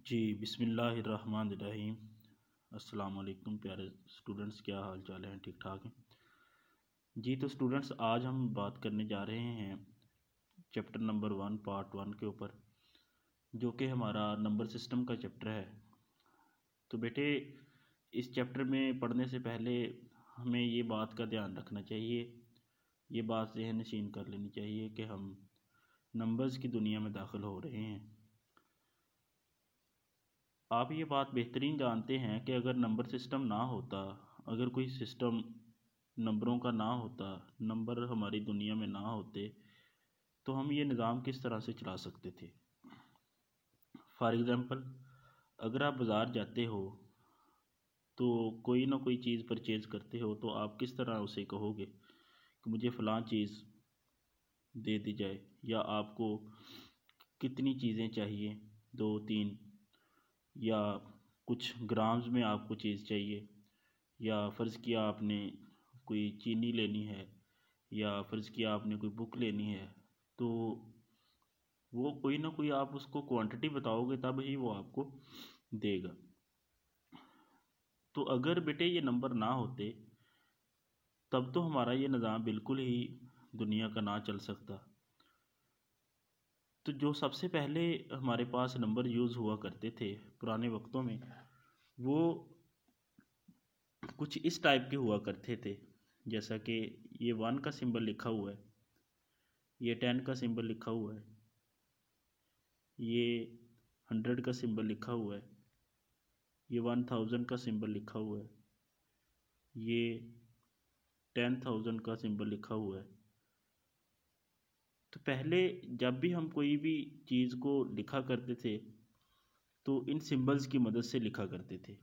जी बिस्मिल्लाहिर्रहमानिर्रहीम। अस्सलाम वालेकुम प्यारे स्टूडेंट्स, क्या हाल चाल हैं? ठीक ठाक हैं जी। तो स्टूडेंट्स, आज हम बात करने जा रहे हैं चैप्टर नंबर 1 पार्ट 1 के ऊपर, जो कि हमारा नंबर सिस्टम का चैप्टर है। तो बेटे, इस चैप्टर में पढ़ने से पहले हमें ये बात का ध्यान रखना चाहिए, ये बात ज़हन नशीन कर लेनी चाहिए कि हम नंबर्स की दुनिया में दाखिल हो रहे हैं। आप ये बात बेहतरीन जानते हैं कि अगर नंबर सिस्टम ना होता, अगर कोई सिस्टम नंबरों का ना होता, नंबर हमारी दुनिया में ना होते, तो हम ये निज़ाम किस तरह से चला सकते थे। फॉर एग्ज़ाम्पल, अगर आप बाज़ार जाते हो तो कोई ना कोई चीज़ परचेज़ करते हो, तो आप किस तरह उसे कहोगे कि मुझे फ़लाँ चीज़ दे दी जाए, या आपको कितनी चीज़ें चाहिए, 2-3, या कुछ ग्राम्स में आपको चीज़ चाहिए, या फ़र्ज़ किया आपने कोई चीनी लेनी है, या फ़र्ज़ किया आपने कोई बुक लेनी है, तो वो कोई ना कोई आप उसको क्वांटिटी बताओगे तब ही वो आपको देगा। तो अगर बेटे ये नंबर ना होते, तब तो हमारा ये निज़ाम बिल्कुल ही दुनिया का ना चल सकता। तो जो सबसे पहले हमारे पास नंबर यूज़ हुआ करते थे पुराने वक्तों में, वो कुछ इस टाइप के हुआ करते थे, जैसा कि ये 1 का सिंबल लिखा हुआ है, ये 10 का सिंबल लिखा हुआ है, ये 100 का सिंबल लिखा हुआ है, ये 1000 का सिंबल लिखा हुआ है, ये 10,000 का सिंबल लिखा हुआ है। तो पहले जब भी हम कोई भी चीज़ को लिखा करते थे, तो इन सिंबल्स की मदद से लिखा करते थे।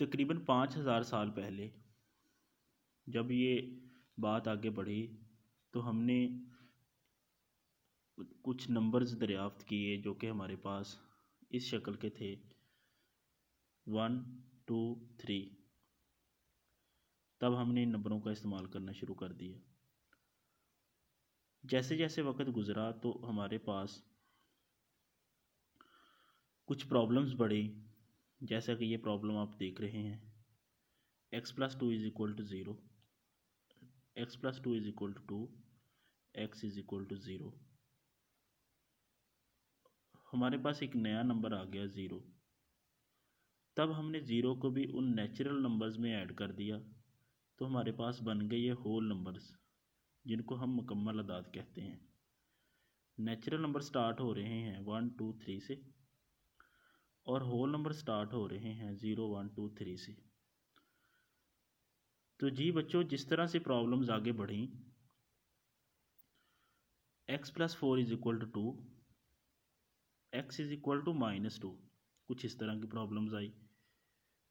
तकरीबन 5000 साल पहले जब ये बात आगे बढ़ी, तो हमने कुछ नंबर्स दरियाफ्त किए जो कि हमारे पास इस शक्ल के थे, 1 2 3। तब हमने इन नंबरों का इस्तेमाल करना शुरू कर दिया। जैसे जैसे वक्त गुज़रा तो हमारे पास कुछ प्रॉब्लम्स बढ़ी, जैसा कि ये प्रॉब्लम आप देख रहे हैं, x+2 is equal to 0, x+2 is equal to 2, x is equal to 0। हमारे पास एक नया नंबर आ गया 0। तब हमने 0 को भी उन नेचुरल नंबर्स में ऐड कर दिया, तो हमारे पास बन गए ये होल नंबर्स, जिनको हम मुकम्मल अदाद कहते हैं। नेचुरल नंबर स्टार्ट हो रहे हैं 1 2 3 से, और होल नंबर स्टार्ट हो रहे हैं 0 1 2 3 से। तो जी बच्चों, जिस तरह से प्रॉब्लम्स आगे बढ़ी, x+4 is equal to 2, x is equal to -2, कुछ इस तरह की प्रॉब्लम्स आई,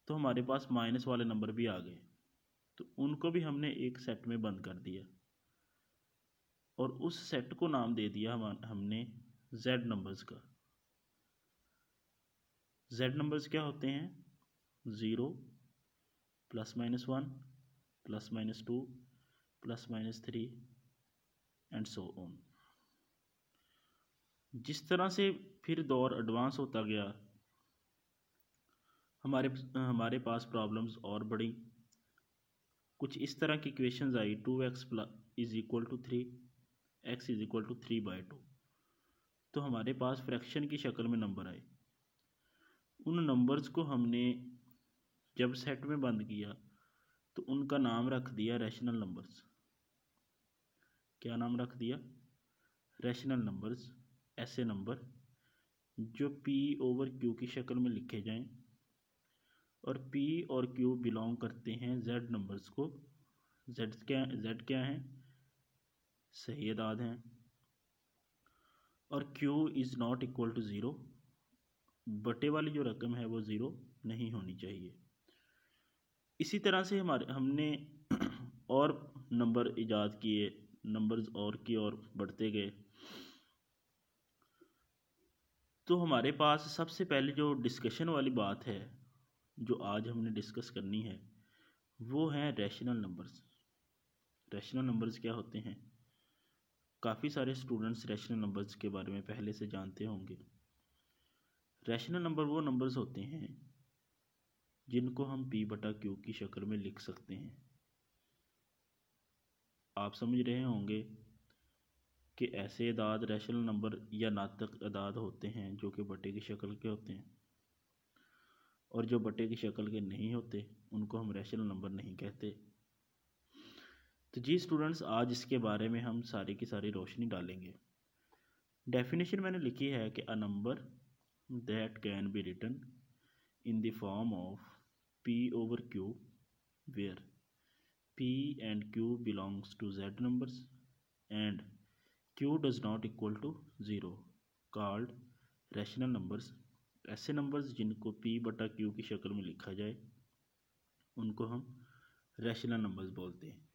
तो हमारे पास माइनस वाले नंबर भी आ गए। तो उनको भी हमने एक सेट में बंद कर दिया, और उस सेट को नाम दे दिया हमने z नंबर्स का। z नंबर्स क्या होते हैं? 0 +-1 +-2 +-3 एंड सो ऑन। जिस तरह से फिर दौर एडवांस होता गया, हमारे पास प्रॉब्लम्स और बढ़ी। कुछ इस तरह की इक्वेशंस आई, 2x is equal to 3, x is equal to 3/2। तो हमारे पास फ्रैक्शन की शक्ल में नंबर आए। उन नंबर्स को हमने जब सेट में बंद किया, तो उनका नाम रख दिया रैशनल नंबर्स। क्या नाम रख दिया? Rational numbers. ऐसे नंबर जो p/q की शक्ल में लिखे जाएं, और p और q बिलोंग करते हैं z नंबर्स को। z क्या हैं? सही अदाद हैं। और q is not equal to 0, बटे वाली जो रकम है वो 0 नहीं होनी चाहिए। इसी तरह से हमने और नंबर ईजाद किए, नंबर्स और की ओर बढ़ते गए। तो हमारे पास सबसे पहले जो डिस्कशन वाली बात है, जो आज हमने डिस्कस करनी है, वो हैं रैशनल नंबर्स। रैशनल नंबर्स क्या होते हैं? काफ़ी सारे स्टूडेंट्स रैशनल नंबर्स के बारे में पहले से जानते होंगे। रैशनल नंबर वो नंबर्स होते हैं जिनको हम p बटा q की शक्ल में लिख सकते हैं। आप समझ रहे होंगे कि ऐसे अदाद रैशनल नंबर या नातक अदाद होते हैं जो कि बटे की शक्ल के होते हैं, और जो बटे की शक्ल के नहीं होते उनको हम रैशनल नंबर नहीं कहते। तो जी स्टूडेंट्स, आज इसके बारे में हम सारी की सारी रोशनी डालेंगे। डेफिनेशन मैंने लिखी है कि a number that can be written in the form of p over q where p and q belongs to z numbers and q does not equal to 0 called rational numbers। ऐसे numbers जिनको p बटा q की शक्ल में लिखा जाए उनको हम रैशनल नंबर्स बोलते हैं।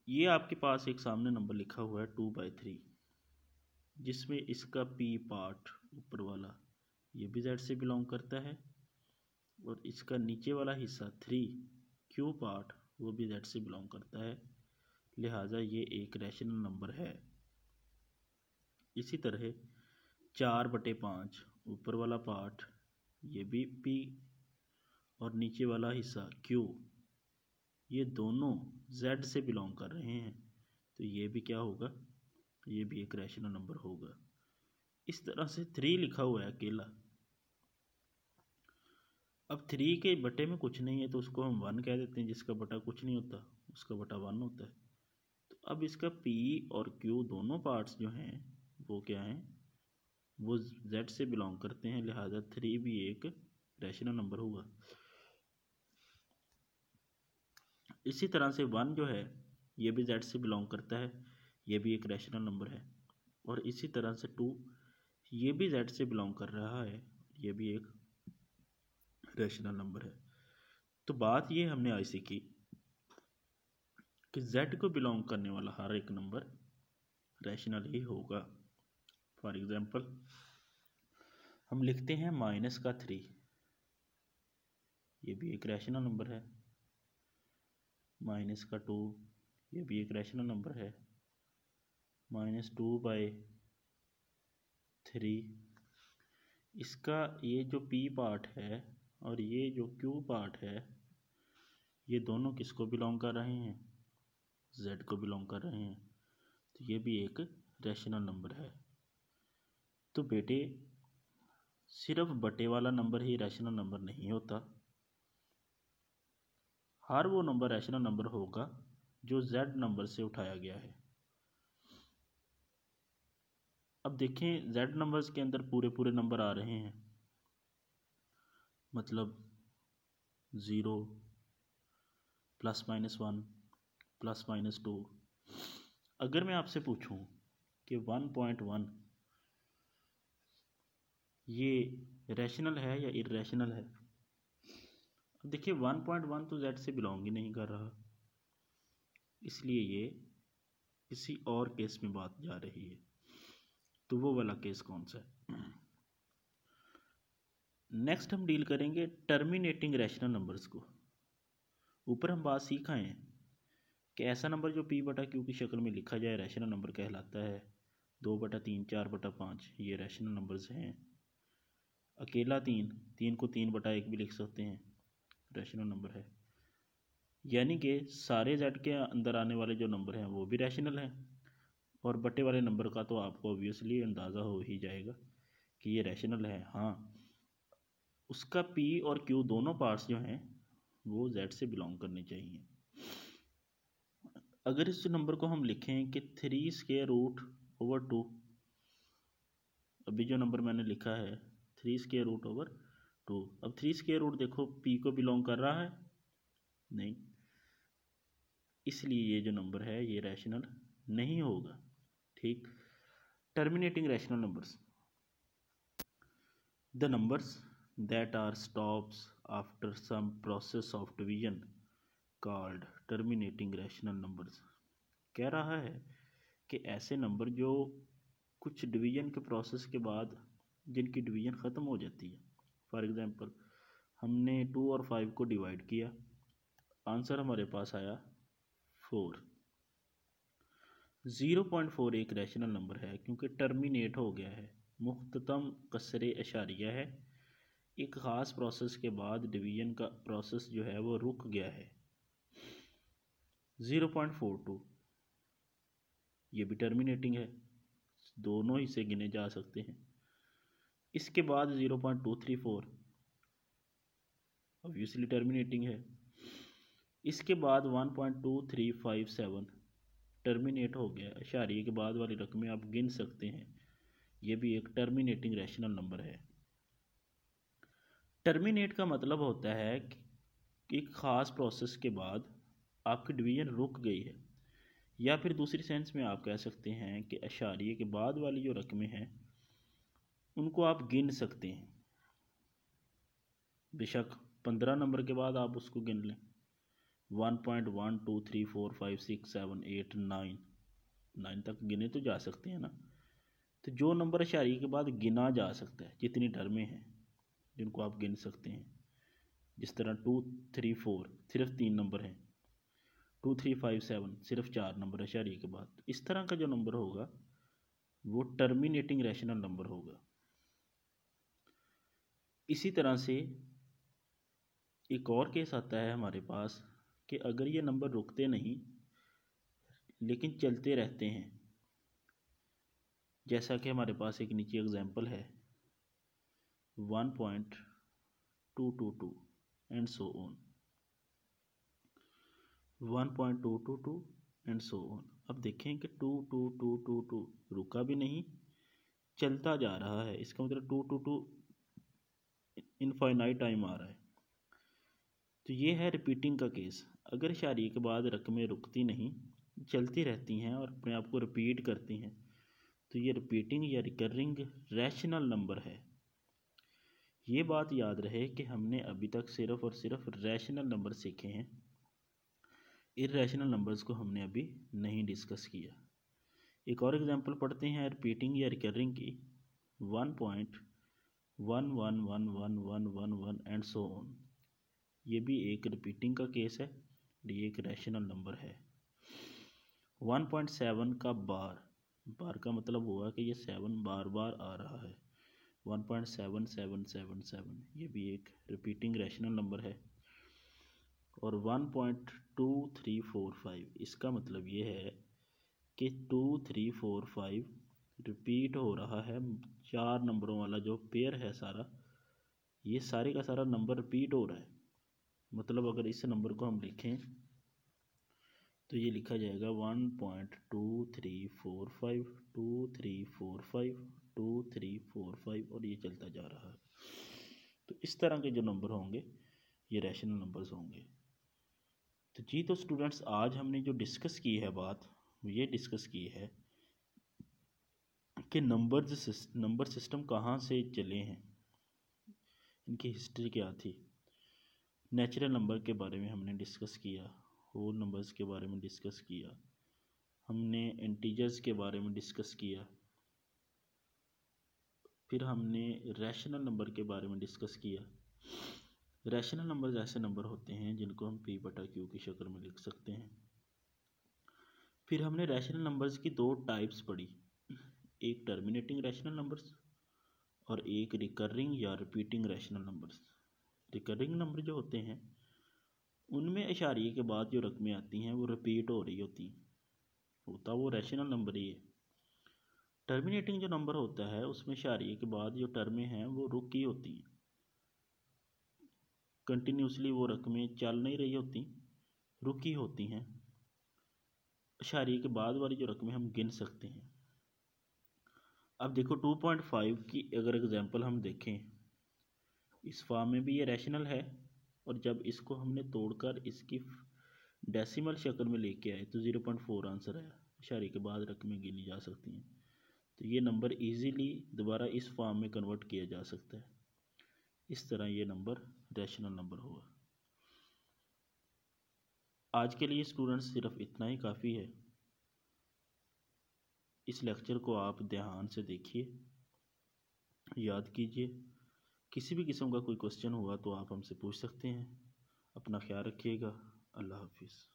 ये आपके पास एक सामने नंबर लिखा हुआ है 2/3, जिसमें इसका p पार्ट ऊपर वाला ये भी z से बिलोंग करता है, और इसका नीचे वाला हिस्सा 3q पार्ट वो भी z से बिलोंग करता है, लिहाजा ये एक रैशनल नंबर है। इसी तरह 4/5 ऊपर वाला पार्ट ये भी p और नीचे वाला हिस्सा q, ये दोनों z से बिलोंग कर रहे हैं, तो ये भी क्या होगा, ये भी एक रैशनल नंबर होगा। इस तरह से 3 लिखा हुआ है अकेला। अब 3 के बटे में कुछ नहीं है तो उसको हम 1 कह देते हैं, जिसका बटा कुछ नहीं होता उसका बटा 1 होता है। तो अब इसका p और q दोनों पार्ट्स जो हैं वो क्या हैं, वो z से बिलोंग करते हैं, लिहाजा 3 भी एक रैशनल नंबर हुआ। इसी तरह से 1 जो है ये भी z से बिलोंग करता है, ये भी एक रैशनल नंबर है। और इसी तरह से 2 ये भी z से बिलोंग कर रहा है, ये भी एक रैशनल नंबर है। तो बात ये हमने आज सीखी कि z को बिलोंग करने वाला हर एक नंबर रैशनल ही होगा। फॉर एग्जांपल हम लिखते हैं -3, ये भी एक रैशनल नंबर है। -2 ये भी एक रैशनल नंबर है। -2/3 इसका ये जो p पार्ट है और ये जो q पार्ट है ये दोनों किसको बिलोंग कर रहे हैं, z को बिलोंग कर रहे हैं, तो ये भी एक रैशनल नंबर है। तो बेटे सिर्फ बटे वाला नंबर ही रैशनल नंबर नहीं होता, हर वो नंबर रैशनल नंबर होगा जो z नंबर से उठाया गया है। अब देखें z नंबर्स के अंदर पूरे पूरे नंबर आ रहे हैं, मतलब 0 +-1 +-2। अगर मैं आपसे पूछूं कि 1.1 ये रैशनल है या इर्रेशनल है, अब देखिए 1.1 तो z से बिलोंग ही नहीं कर रहा, इसलिए ये किसी और केस में बात जा रही है। तो वो वाला केस कौन सा है? नेक्स्ट हम डील करेंगे टर्मिनेटिंग रैशनल नंबर्स को। ऊपर हम बात सीख आए हैं कि ऐसा नंबर जो p बटा q की शक्ल में लिखा जाए रैशनल नंबर कहलाता है। 2/3 4/5 ये रैशनल नंबर्स हैं। अकेला 3 को 3/1 भी लिख सकते हैं, रैशनल नंबर है। यानी कि सारे z के अंदर आने वाले जो नंबर हैं वो भी रैशनल हैं, और बटे वाले नंबर का तो आपको ऑब्वियसली अंदाज़ा हो ही जाएगा कि ये रैशनल है। हाँ, उसका p और q दोनों पार्ट्स जो हैं वो z से बिलोंग करने चाहिए। अगर इस नंबर को हम लिखें कि 3√/2, अभी जो नंबर मैंने लिखा है 3√/2, अब 3 देखो p को बिलोंग कर रहा है नहीं, इसलिए ये जो नंबर है ये रैशनल नहीं होगा। ठीक। Terminating rational numbers, the numbers that are stops after some process of division called terminating rational numbers. कह रहा है कि ऐसे नंबर जो कुछ डिवीजन के प्रोसेस के बाद जिनकी डिवीजन ख़त्म हो जाती है। फॉर एग्जांपल हमने 2 और 5 को डिवाइड किया, आंसर हमारे पास आया 4। 0.4 एक रैशनल नंबर है क्योंकि टर्मिनेट हो गया है, मुख्ततम कसरे अशारिया है, एक ख़ास प्रोसेस के बाद डिवीज़न का प्रोसेस जो है वो रुक गया है। 0.42 ये भी टर्मिनेटिंग है, दोनों ही से गिने जा सकते हैं। इसके बाद 0.234 ऑब्वियसली टर्मिनेटिंग है। इसके बाद 1.2357 टर्मिनेट हो गया, अशारिये के बाद वाली रकमें आप गिन सकते हैं, ये भी एक टर्मिनेटिंग रैशनल नंबर है। टर्मिनेट का मतलब होता है कि एक ख़ास प्रोसेस के बाद आपकी डिवीज़न रुक गई है, या फिर दूसरी सेंस में आप कह सकते हैं कि अशारिये के बाद वाली जो रकमें हैं उनको आप गिन सकते हैं। बेशक 15 नंबर के बाद आप उसको गिन लें, 1.123456789 9 तक गिने तो जा सकते हैं ना। तो जो नंबर अशारिये के बाद गिना जा सकता है, जितनी टर्में हैं जिनको आप गिन सकते हैं, जिस तरह 234 सिर्फ 3 नंबर हैं, 2357 सिर्फ 4 नंबर अशारिये के बाद, इस तरह का जो नंबर होगा वो टर्मिनेटिंग रैशनल नंबर होगा। इसी तरह से एक और केस आता है हमारे पास कि अगर ये नंबर रुकते नहीं लेकिन चलते रहते हैं, जैसा कि हमारे पास एक नीचे एग्जांपल है 1.222 and so on, 1.222 and so on. अब देखें कि 22222 रुका भी नहीं, चलता जा रहा है, इसका मतलब 222 इनफाइनाइट टाइम आ रहा है। तो ये है रिपीटिंग का केस। अगर अशारिये के बाद रकमें रुकती नहीं, चलती रहती हैं और अपने आप को रिपीट करती हैं, तो ये रिपीटिंग या रिकरिंग रैशनल नंबर है। ये बात याद रहे कि हमने अभी तक सिर्फ और सिर्फ रैशनल नंबर सीखे हैं, इर्रेशनल नंबर्स को हमने अभी नहीं डिस्कस किया। एक और एग्जांपल पढ़ते हैं रिपीटिंग या रिकरिंग की, 1.111111 एंड सो ऑन। ये भी एक रिपीटिंग का केस है, ये एक रैशनल नंबर है। 1.7 का बार का मतलब हुआ कि ये 7 बार बार आ रहा है, 1.7777, ये भी एक रिपीटिंग रैशनल नंबर है। और 1.2345 इसका मतलब ये है कि 2345 रिपीट हो रहा है, 4 नंबरों वाला जो पेयर है सारा, ये सारे का सारा नंबर रिपीट हो रहा है। मतलब अगर इस नंबर को हम लिखें तो ये लिखा जाएगा 1.2345 2345 2345 और ये चलता जा रहा है। तो इस तरह के जो नंबर होंगे ये रैशनल नंबर्स होंगे। तो जी तो स्टूडेंट्स, आज हमने जो डिस्कस की है बात, ये डिस्कस की है कि नंबर सिस्टम कहाँ से चले हैं, इनकी हिस्ट्री क्या थी। नेचुरल नंबर के बारे में हमने डिस्कस किया, होल नंबर्स के बारे में डिस्कस किया, हमने इंटीजर्स के बारे में डिस्कस किया, फिर हमने रैशनल नंबर के बारे में डिस्कस किया। रैशनल नंबर्स ऐसे नंबर होते हैं जिनको हम P/Q की शक्ल में लिख सकते हैं। फिर हमने रैशनल नंबर्स की 2 टाइप्स पढ़ी, एक टर्मिनेटिंग रैशनल नंबर्स और एक रिकरिंग या repeating rational numbers. Recurring number जो होते हैं उनमें अशारिये के बाद जो रकमें आती हैं वो रिपीट हो रही होती हैं, होता वो रैशनल नंबर ही है। टर्मिनेटिंग जो नंबर होता है उसमें अशारिये के बाद जो टर्में हैं वो रुकी होती हैं, कंटिन्यूसली वो रकमें चल नहीं रही होती, रुकी होती हैं। अशारिये के बाद वाली जो रकमें हम गिन सकते हैं। अब देखो 2.5 की अगर एग्जांपल हम देखें, इस फॉर्म में भी ये रैशनल है, और जब इसको हमने तोड़कर इसकी डेसिमल शक्ल में लेके आए तो 0.4 आंसर आया। अशारिये के बाद रकमें गिनी जा सकती हैं, तो ये नंबर इजीली दोबारा इस फॉर्म में कन्वर्ट किया जा सकता है। इस तरह ये नंबर रैशनल नंबर होगा। आज के लिए स्टूडेंट्स सिर्फ इतना ही काफ़ी है। इस लेक्चर को आप ध्यान से देखिए, याद कीजिए। किसी भी किस्म का कोई क्वेश्चन हुआ तो आप हमसे पूछ सकते हैं। अपना ख्याल रखिएगा। अल्लाह हाफिज़।